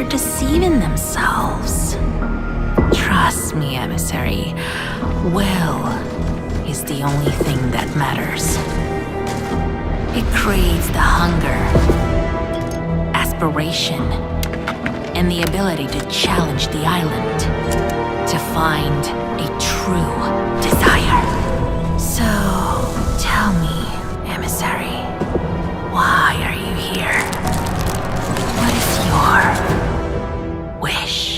deceiving themselves. Trust me, emissary. Will is the only thing that matters. It creates the hunger, aspiration, and the ability to challenge the island, to find a true desire. So, tell me, emissary, why are you here? What is your wish?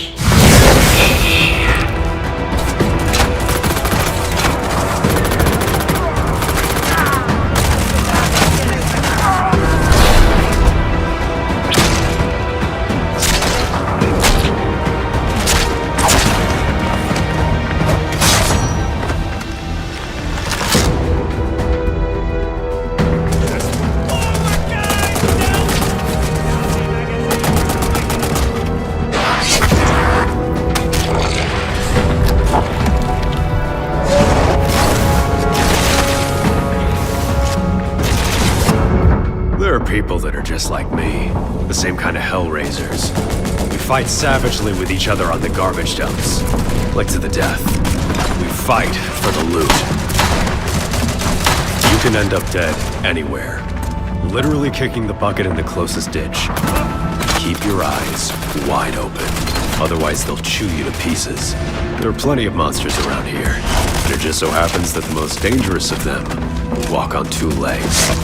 People that are just like me. The same kind of hellraisers. We fight savagely with each other on the garbage dumps. Like to the death. We fight for the loot. You can end up dead anywhere. Literally kicking the bucket in the closest ditch. Keep your eyes wide open. Otherwise they'll chew you to pieces. There are plenty of monsters around here. And it just so happens that the most dangerous of them walk on two legs.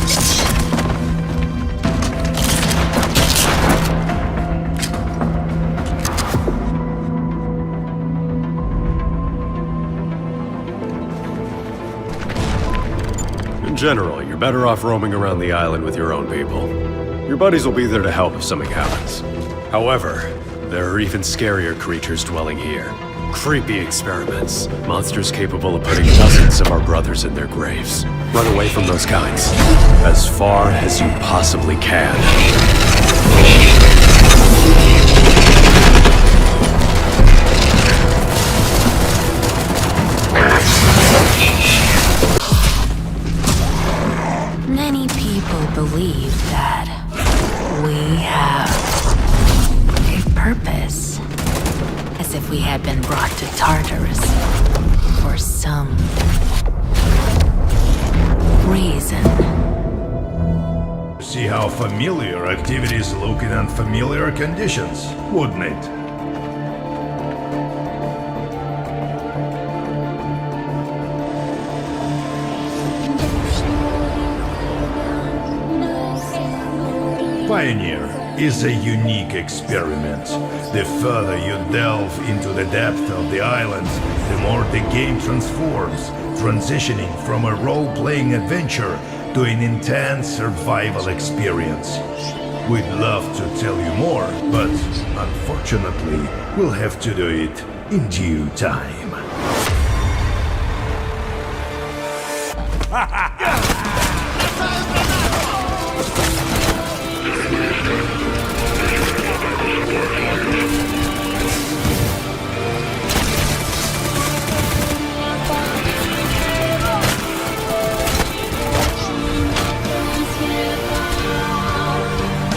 In general, you're better off roaming around the island with your own people. Your buddies will be there to help if something happens. However, there are even scarier creatures dwelling here. Creepy experiments. Monsters capable of putting dozens of our brothers in their graves. Run away from those kinds. As far as you possibly can. Many people believe that we have a purpose, as if we had been brought to Tartarus for some reason. See how familiar activities look in unfamiliar conditions, wouldn't it? Pioneer is a unique experiment. The further you delve into the depth of the island, the more the game transforms, transitioning from a role-playing adventure to an intense survival experience. We'd love to tell you more, but unfortunately, we'll have to do it in due time.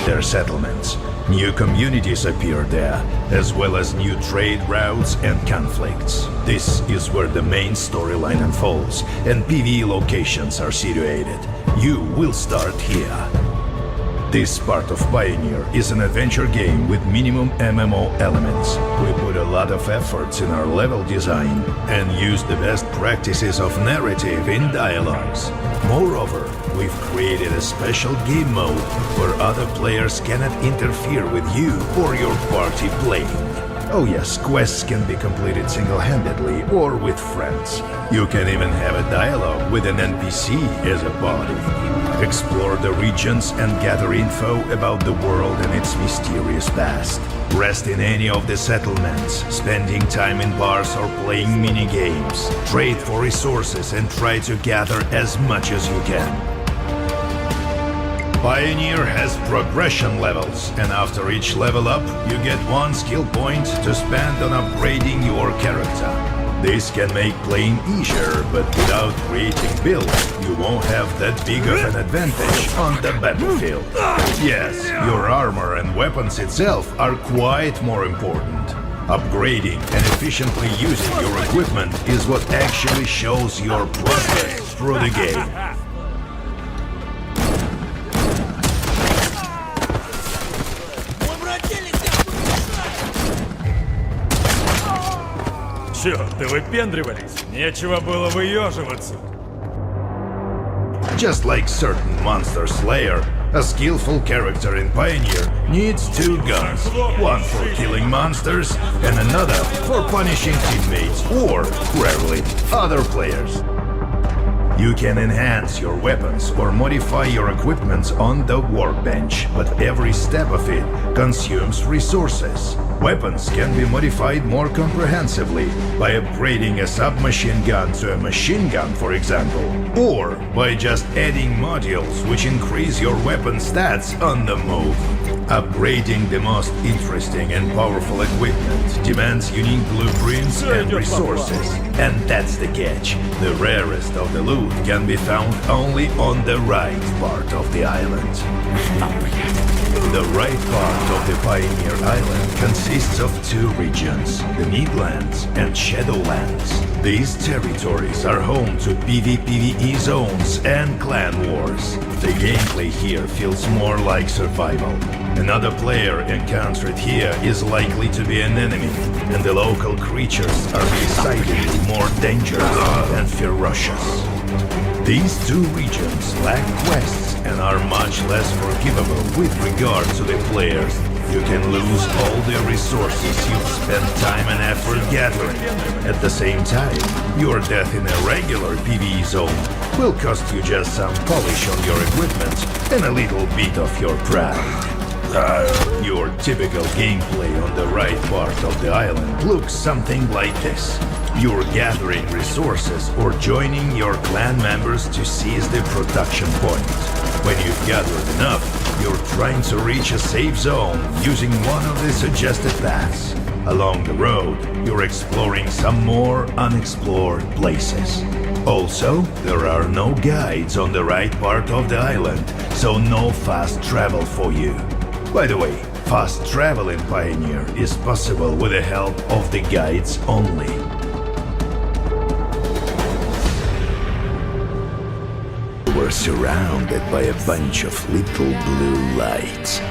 Their settlements. New communities appear there, as well as new trade routes and conflicts. This is where the main storyline unfolds, and PvE locations are situated. You will start here. This part of Pioneer is an adventure game with minimum MMO elements. We put a lot of efforts in our level design and use the best practices of narrative in dialogues. Moreover, we've created a special game mode where other players cannot interfere with you or your party playing. Oh yes, quests can be completed single-handedly or with friends. You can even have a dialogue with an NPC as a party. Explore the regions and gather info about the world and its mysterious past. Rest in any of the settlements, spending time in bars or playing mini-games. Trade for resources and try to gather as much as you can. Pioneer has progression levels, and after each level up, you get one skill point to spend on upgrading your character. This can make playing easier, but without creating builds, you won't have that big of an advantage on the battlefield. Yes, your armor and weapons itself are quite more important. Upgrading and efficiently using your equipment is what actually shows your progress through the game. Черт, ты выпендривались? Нечего было выеживаться. Just like certain monster slayer, a skillful character in Pioneer needs two guns, one for killing monsters and another for punishing teammates or, rarely, other players. You can enhance your weapons or modify your equipment on the workbench, but every step of it consumes resources. Weapons can be modified more comprehensively by upgrading a submachine gun to a machine gun, for example, or by just adding modules which increase your weapon stats on the move. Upgrading the most interesting and powerful equipment demands unique blueprints and resources. And that's the catch. The rarest of the loot can be found only on the right part of the island. The right part of the Pioneer Island consists of two regions, the Midlands and Shadowlands. These territories are home to PvPvE zones and clan wars. The gameplay here feels more like survival. Another player encountered here is likely to be an enemy, and the local creatures are decidedly more dangerous and ferocious. These two regions lack quests and are much less forgivable with regard to the players. You can lose all the resources you've spent time and effort gathering. At the same time, your death in a regular PvE zone will cost you just some polish on your equipment and a little bit of your pride. Your typical gameplay on the right part of the island looks something like this. You're gathering resources or joining your clan members to seize the production point. When you've gathered enough, you're trying to reach a safe zone using one of the suggested paths. Along the road, you're exploring some more unexplored places. Also, there are no guides on the right part of the island, so no fast travel for you. By the way, fast travel in Pioneer is possible with the help of the guides only. We're surrounded by a bunch of little blue lights.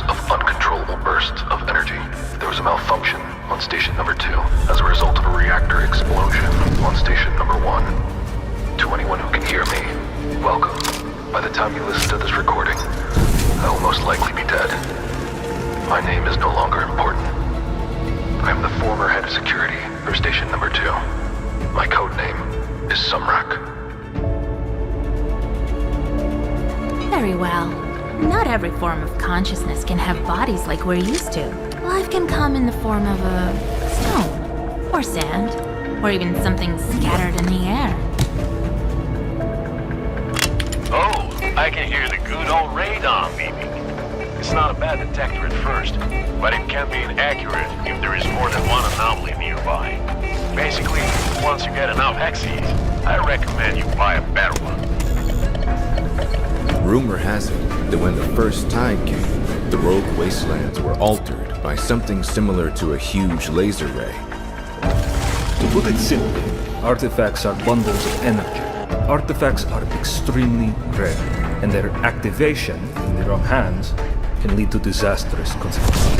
Of uncontrollable bursts of energy. There was a malfunction on station number 2 as a result of a reactor explosion on station number 1. To anyone who can hear me, welcome. By the time you listen to this recording, I will most likely be dead. My name is no longer important. I am the former head of security for station number 2. My code name is Sumrak. Very well. Not every form of consciousness can have bodies like we're used to. Life can come in the form of a stone, or sand, or even something scattered in the air. Oh, I can hear the good old radon beeping. It's not a bad detector at first, but it can be inaccurate if there is more than one anomaly nearby. Basically, once you get enough hexes, I recommend you buy a better one. Rumor has it that when the first tide came, the rogue wastelands were altered by something similar to a huge laser ray. To put it simply, artifacts are bundles of energy. Artifacts are extremely rare, and their activation in the wrong hands can lead to disastrous consequences.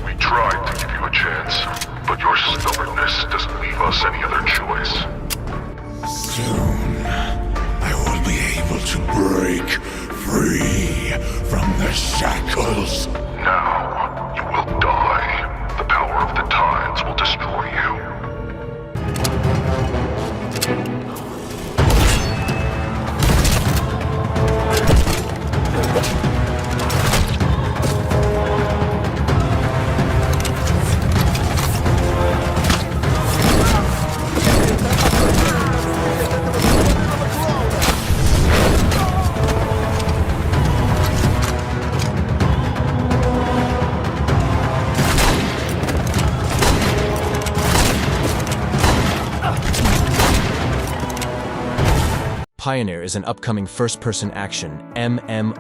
We tried to give you a chance, but your stubbornness doesn't leave us any other choice. Soon, I will be able to break free from the shackles. Now, you will die. The power of the tides will destroy you. PIONER is an upcoming first-person action MMORPG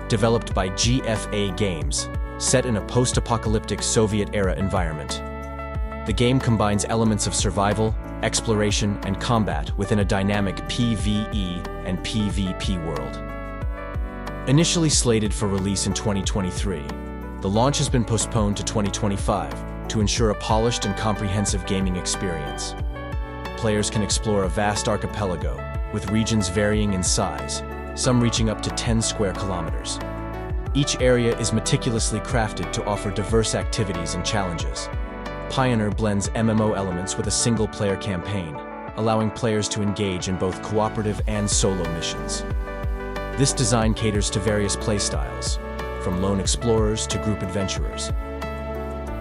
developed by GFA Games, set in a post-apocalyptic Soviet-era environment. The game combines elements of survival, exploration, and combat within a dynamic PvE and PvP world. Initially slated for release in 2023, the launch has been postponed to 2025 to ensure a polished and comprehensive gaming experience. Players can explore a vast archipelago with regions varying in size, some reaching up to 10 square kilometers. Each area is meticulously crafted to offer diverse activities and challenges. PIONER blends MMO elements with a single-player campaign, allowing players to engage in both cooperative and solo missions. This design caters to various playstyles, from lone explorers to group adventurers.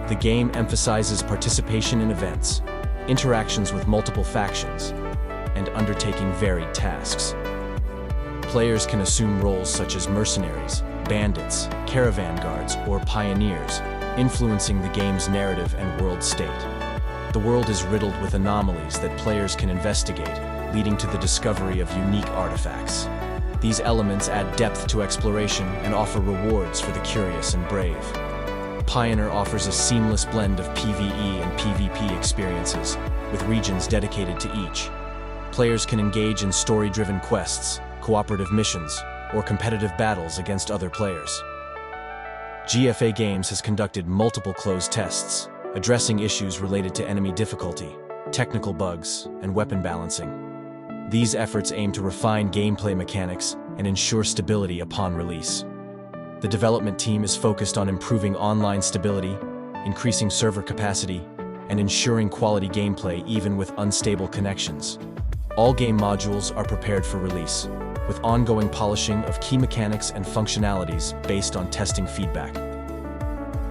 The game emphasizes participation in events, interactions with multiple factions, and undertaking varied tasks. Players can assume roles such as mercenaries, bandits, caravan guards, or pioneers, influencing the game's narrative and world state. The world is riddled with anomalies that players can investigate, leading to the discovery of unique artifacts. These elements add depth to exploration and offer rewards for the curious and brave. PIONER offers a seamless blend of PvE and PvP experiences, with regions dedicated to each. Players can engage in story-driven quests, cooperative missions, or competitive battles against other players. GFA Games has conducted multiple closed tests, addressing issues related to enemy difficulty, technical bugs, and weapon balancing. These efforts aim to refine gameplay mechanics and ensure stability upon release. The development team is focused on improving online stability, increasing server capacity, and ensuring quality gameplay even with unstable connections. All game modules are prepared for release, with ongoing polishing of key mechanics and functionalities based on testing feedback.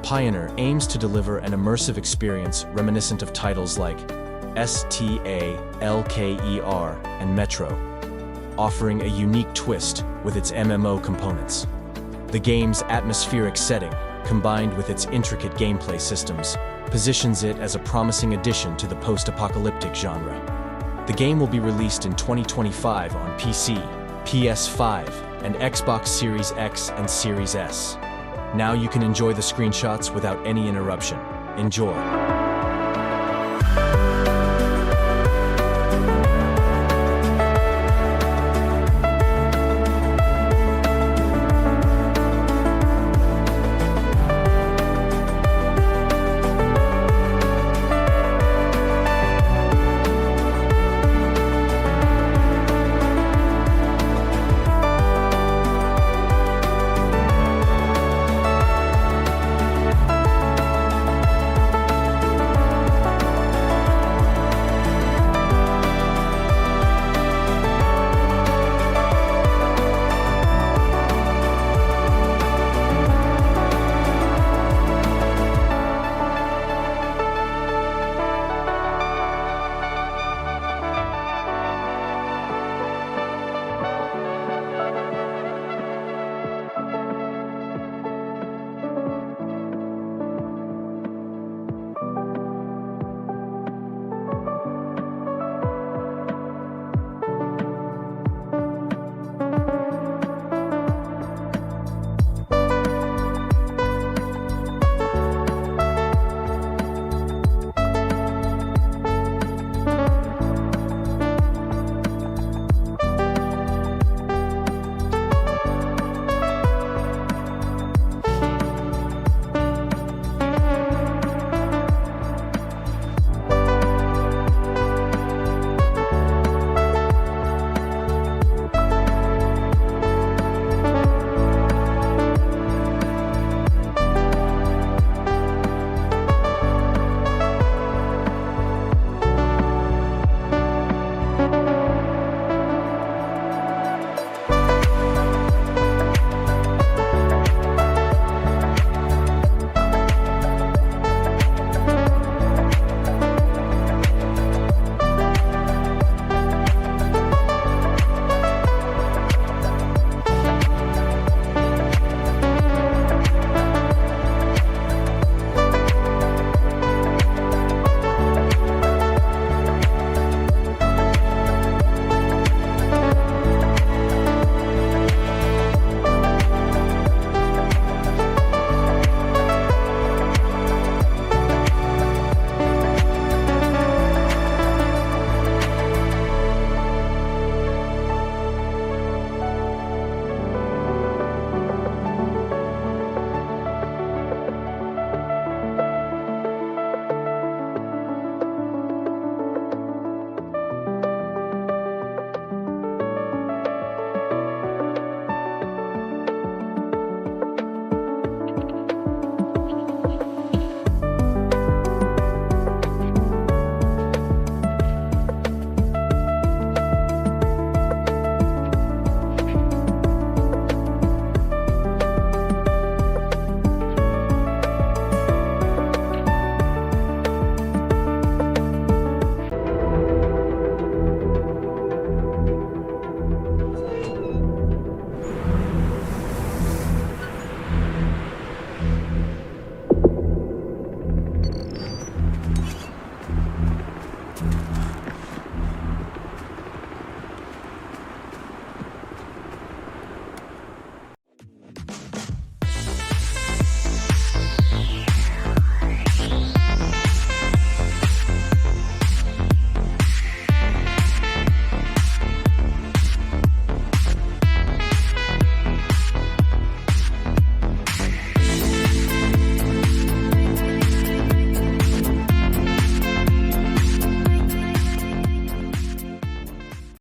PIONER aims to deliver an immersive experience reminiscent of titles like STALKER and Metro, offering a unique twist with its MMO components. The game's atmospheric setting, combined with its intricate gameplay systems, positions it as a promising addition to the post-apocalyptic genre. The game will be released in 2025 on PC, PS5, and Xbox Series X and Series S. Now you can enjoy the screenshots without any interruption. Enjoy.